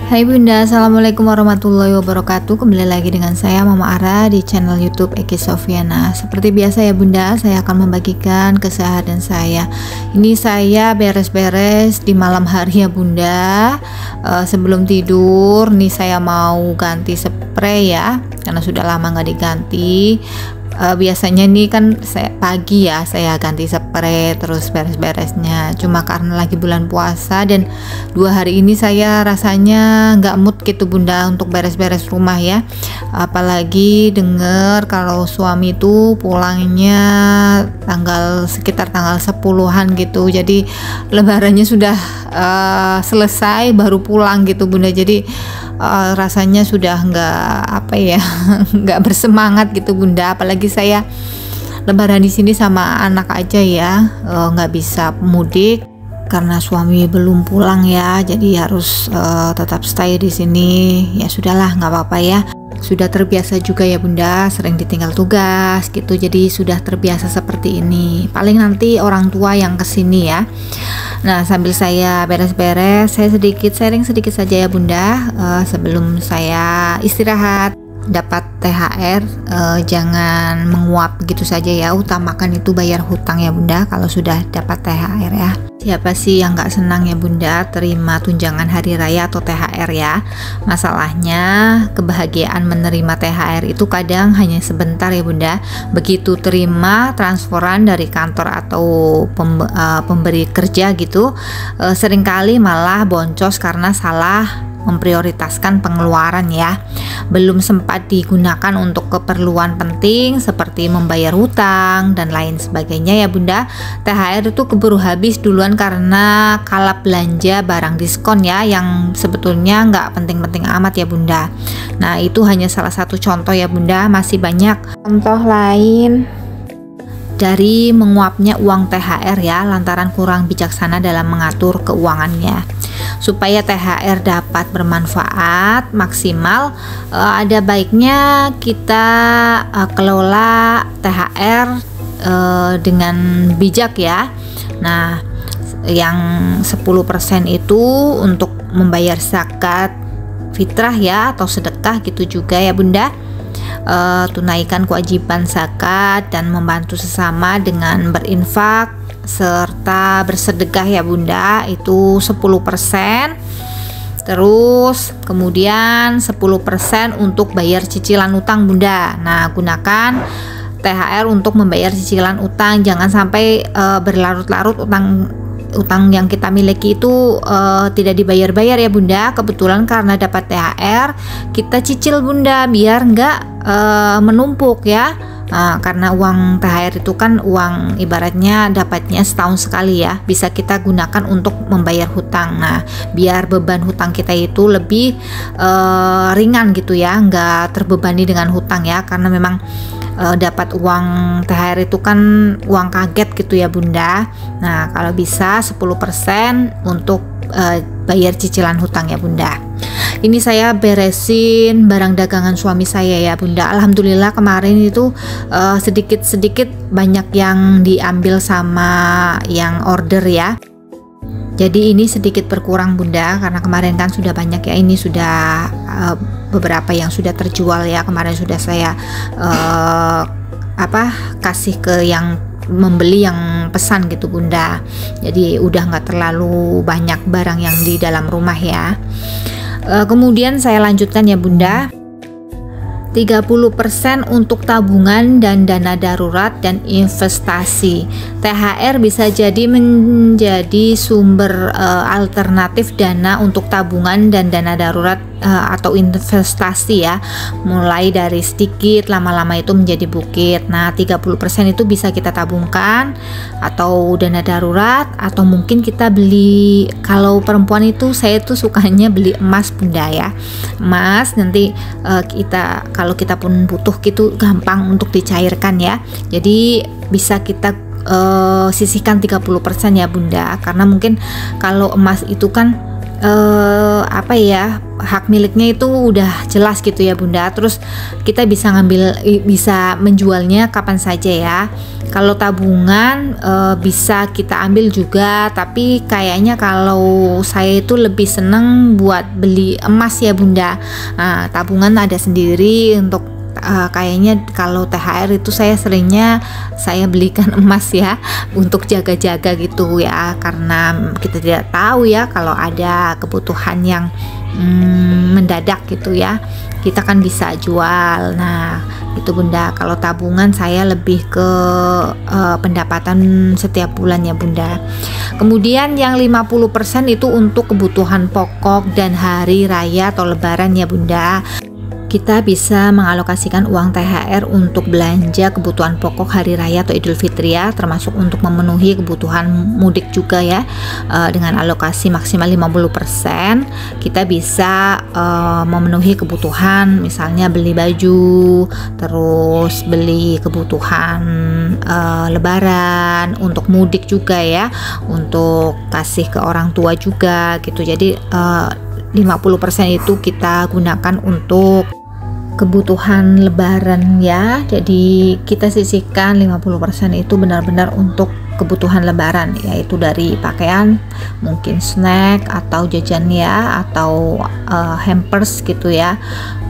Hai Bunda, Assalamualaikum warahmatullahi wabarakatuh. Kembali lagi dengan saya Mama Ara di channel YouTube Eki Sofiana. Seperti biasa ya Bunda, saya akan membagikan keseharian saya. Ini saya beres-beres di malam hari ya Bunda. Sebelum tidur nih saya mau ganti spray ya, karena sudah lama nggak diganti. Biasanya nih kan pagi ya saya ganti spray terus beres-beresnya, cuma karena lagi bulan puasa dan 2 hari ini saya rasanya nggak mood gitu Bunda untuk beres-beres rumah ya, apalagi denger kalau suami itu pulangnya sekitar tanggal 10-an gitu, jadi lebarannya sudah selesai baru pulang gitu Bunda, jadi rasanya sudah nggak bersemangat gitu Bunda, apalagi saya lebaran di sini sama anak aja ya, nggak bisa mudik karena suami belum pulang ya, jadi harus tetap stay di sini. Ya sudahlah, nggak apa-apa ya, sudah terbiasa juga ya Bunda, sering ditinggal tugas gitu, jadi sudah terbiasa seperti ini. Paling nanti orang tua yang kesini ya. Nah, sambil saya beres-beres, saya sharing sedikit saja ya Bunda, sebelum saya istirahat. Dapat THR, jangan menguap begitu saja ya, utamakan itu bayar hutang ya Bunda kalau sudah dapat THR ya. Siapa sih yang nggak senang ya Bunda terima tunjangan hari raya atau THR ya. Masalahnya kebahagiaan menerima THR itu kadang hanya sebentar ya Bunda. Begitu terima transferan dari kantor atau pemberi kerja gitu, seringkali malah boncos karena salah memprioritaskan pengeluaran ya, belum sempat digunakan untuk keperluan penting seperti membayar hutang dan lain sebagainya ya Bunda. THR itu keburu habis duluan karena kalap belanja barang diskon ya, yang sebetulnya nggak penting-penting amat ya Bunda. Nah, itu hanya salah satu contoh ya Bunda, masih banyak contoh lain dari menguapnya uang THR ya, lantaran kurang bijaksana dalam mengatur keuangannya. Supaya THR dapat bermanfaat maksimal, ada baiknya kita kelola THR dengan bijak ya. Nah, yang 10% itu untuk membayar zakat fitrah ya, atau sedekah gitu juga ya Bunda. Tunaikan kewajiban zakat dan membantu sesama dengan berinfak serta bersedekah ya Bunda, itu 10%. Terus kemudian 10% untuk bayar cicilan utang Bunda. Nah, gunakan THR untuk membayar cicilan utang, jangan sampai berlarut-larut utang yang kita miliki itu tidak dibayar-bayar ya Bunda. Kebetulan karena dapat THR kita cicil Bunda, biar nggak menumpuk ya. Karena uang THR itu kan uang ibaratnya dapatnya setahun sekali ya, bisa kita gunakan untuk membayar hutang. Nah, biar beban hutang kita itu lebih ringan gitu ya, nggak terbebani dengan hutang ya, karena memang dapat uang THR itu kan uang kaget gitu ya Bunda. Nah, kalau bisa 10% untuk bayar cicilan hutang ya Bunda. Ini saya beresin barang dagangan suami saya ya Bunda. Alhamdulillah kemarin itu sedikit-sedikit banyak yang diambil sama yang order ya. Jadi ini sedikit berkurang Bunda, karena kemarin kan sudah banyak ya. Ini sudah beberapa yang sudah terjual ya. Kemarin sudah saya kasih ke yang membeli yang pesan gitu Bunda. Jadi udah nggak terlalu banyak barang yang di dalam rumah ya. Kemudian saya lanjutkan ya Bunda, 30% untuk tabungan dan dana darurat dan investasi. THR bisa jadi menjadi sumber alternatif dana untuk tabungan dan dana darurat atau investasi ya, mulai dari sedikit lama-lama itu menjadi bukit. Nah, 30% itu bisa kita tabungkan atau dana darurat, atau mungkin kita beli, kalau perempuan itu saya tuh sukanya beli emas Bunda ya, emas nanti kalau kita pun butuh gitu gampang untuk dicairkan ya. Jadi bisa kita sisihkan 30% ya Bunda, karena mungkin kalau emas itu kan apa ya, hak miliknya itu udah jelas gitu ya Bunda. Terus kita bisa bisa menjualnya kapan saja ya. Kalau tabungan bisa kita ambil juga, tapi kayaknya kalau saya itu lebih seneng buat beli emas ya Bunda. Nah, tabungan ada sendiri untuk kayaknya kalau THR itu saya seringnya saya belikan emas ya, untuk jaga-jaga gitu ya, karena kita tidak tahu ya kalau ada kebutuhan yang mendadak gitu ya, kita kan bisa jual. Nah itu Bunda, kalau tabungan saya lebih ke pendapatan setiap bulan ya Bunda. Kemudian yang 50% itu untuk kebutuhan pokok dan hari raya atau lebaran ya Bunda. Kita bisa mengalokasikan uang THR untuk belanja kebutuhan pokok hari raya atau Idul Fitri ya, termasuk untuk memenuhi kebutuhan mudik juga ya. Dengan alokasi maksimal 50% kita bisa memenuhi kebutuhan, misalnya beli baju, terus beli kebutuhan lebaran, untuk mudik juga ya, untuk kasih ke orang tua juga gitu. Jadi 50% itu kita gunakan untuk kebutuhan lebaran ya. Jadi kita sisihkan 50% itu benar-benar untuk kebutuhan lebaran, yaitu dari pakaian, mungkin snack atau jajan ya, atau hampers gitu ya.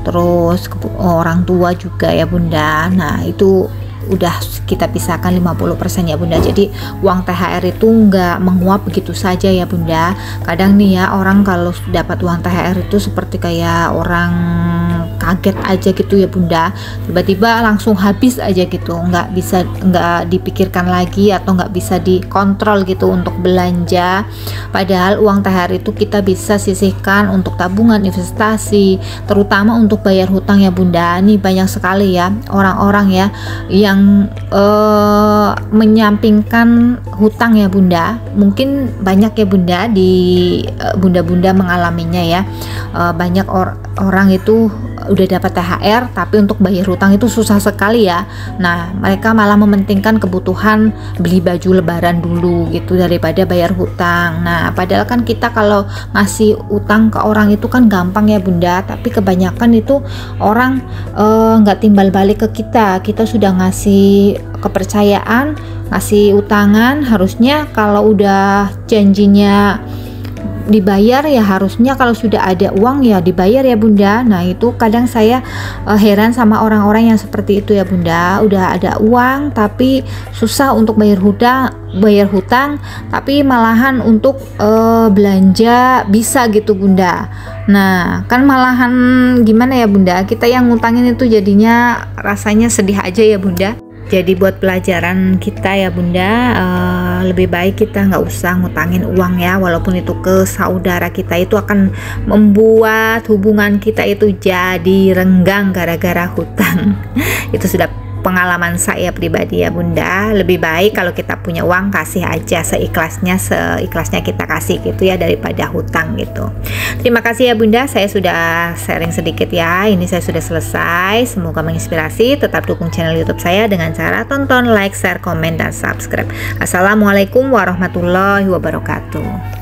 Terus orang tua juga ya Bunda. Nah itu udah kita pisahkan 50% ya Bunda. Jadi uang THR itu nggak menguap begitu saja ya Bunda. Kadang nih ya, orang kalau dapat uang THR itu seperti kayak orang kaget aja gitu ya Bunda, tiba-tiba langsung habis aja gitu, nggak dipikirkan lagi atau nggak bisa dikontrol gitu untuk belanja. Padahal uang THR itu kita bisa sisihkan untuk tabungan, investasi, terutama untuk bayar hutang ya Bunda. Ini banyak sekali ya orang-orang ya yang menyampingkan hutang ya Bunda. Mungkin banyak ya Bunda, di bunda-bunda mengalaminya ya. Banyak orang itu udah dapat THR tapi untuk bayar hutang itu susah sekali ya. Nah mereka malah mementingkan kebutuhan beli baju lebaran dulu gitu daripada bayar hutang. Nah padahal kan kita kalau ngasih utang ke orang itu kan gampang ya Bunda, tapi kebanyakan itu orang nggak timbal balik ke kita. Kita sudah ngasih kepercayaan, ngasih utangan, harusnya kalau udah janjinya dibayar ya harusnya kalau sudah ada uang ya dibayar ya Bunda. Nah itu kadang saya heran sama orang-orang yang seperti itu ya Bunda. Udah ada uang tapi susah untuk bayar hutang, tapi malahan untuk belanja bisa gitu Bunda. Nah kan malahan gimana ya Bunda, kita yang ngutangin itu jadinya rasanya sedih aja ya Bunda. Jadi buat pelajaran kita ya Bunda, lebih baik kita nggak usah ngutangin uang ya, walaupun itu ke saudara kita, itu akan membuat hubungan kita itu jadi renggang gara-gara hutang. Itu sudah pengalaman saya pribadi ya Bunda. Lebih baik kalau kita punya uang kasih aja seikhlasnya kita kasih gitu ya, daripada hutang gitu. Terima kasih ya Bunda, saya sudah sharing sedikit ya. Ini saya sudah selesai. Semoga menginspirasi. Tetap dukung channel YouTube saya dengan cara tonton, like, share, komen, dan subscribe. Assalamualaikum warahmatullahi wabarakatuh.